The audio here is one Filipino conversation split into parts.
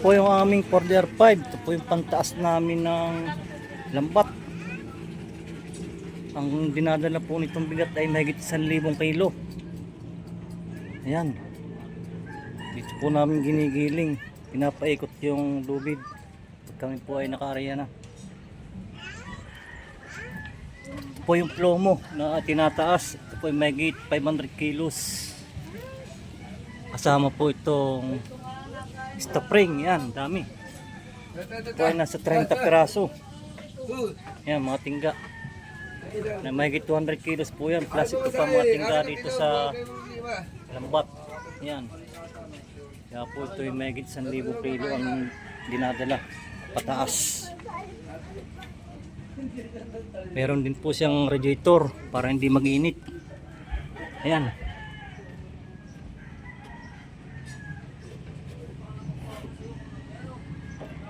po yung aming border 5. Ito po yung pantaas namin ng lambat. Ang dinadala po nitong bigat ay mahigit 1,000 kilo. Ayan. Dito po namin ginigiling. Pinapaikot yung lubid. Pag kami po ay naka-area na. Ito po yung plomo na tinataas. Ito po ay mahigit 500 kilos. Kasama po itong stop ring. Yan, dami. Ito po ay nasa 30 piraso. Yan, mga tingga. Na mahigit 200 kilos po yan. Plus ito pa mga tingga dito sa lambat. Yan. Kaya po ito ay mahigit 1,000 kilo ang dinadala pataas. Meron din po siyang radiator para hindi mag-init. Ayan.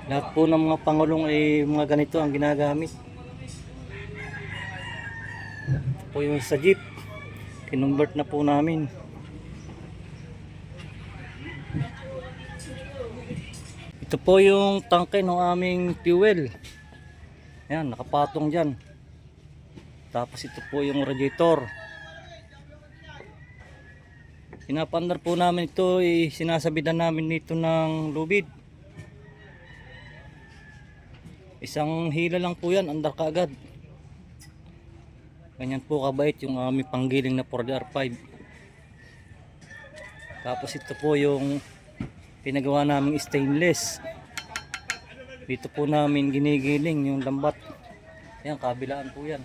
Lahat po ng mga pangulong ay mga ganito ang ginagamit. Ito po yung sa jeep. Kinumbert na po namin. Ito po yung tangke ng aming fuel. Ayan, nakapatong dyan. Tapos ito po yung radiator. Pinapandar po namin ito, sinasabitan namin dito ng lubid. Isang hila lang po yan, andar kaagad. Ganyan po kabait yung aming panggiling na 4DR5. Tapos ito po yung pinagawa namin stainless. Dito po namin ginigiling yung lambat. Ayan, kabilaan po yan.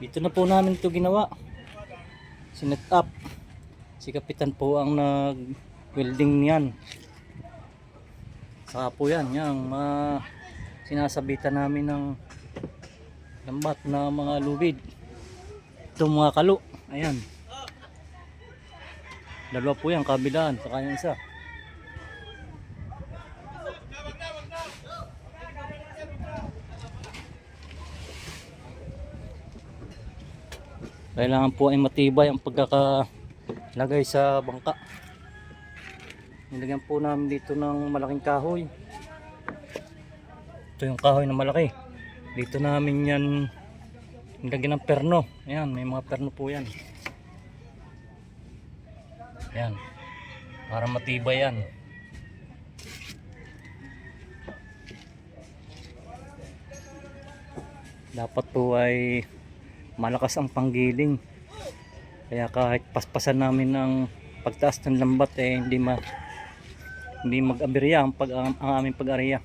Dito na po namin ito ginawa. Sinet up. Si Kapitan po ang nag-welding niyan. Saka po yan, yung sinasabitan namin ng lambat na mga lubid. Ito mga kalo. Ayan. Dalawa po yan, kabilaan. Saka yung isa. Kailangan po ay matibay ang pagkakalagay sa bangka. Nilagyan po namin dito ng malaking kahoy. Ito yung kahoy na malaki. Dito namin yan nilagyan ng perno. Ayan, may mga perno po yan. Ayan, para matibay yan. Dapat po ay malakas ang panggiling. Kaya kahit paspasan namin ng pagtaas ng lambat hindi mag-aberya ang aming pag-area.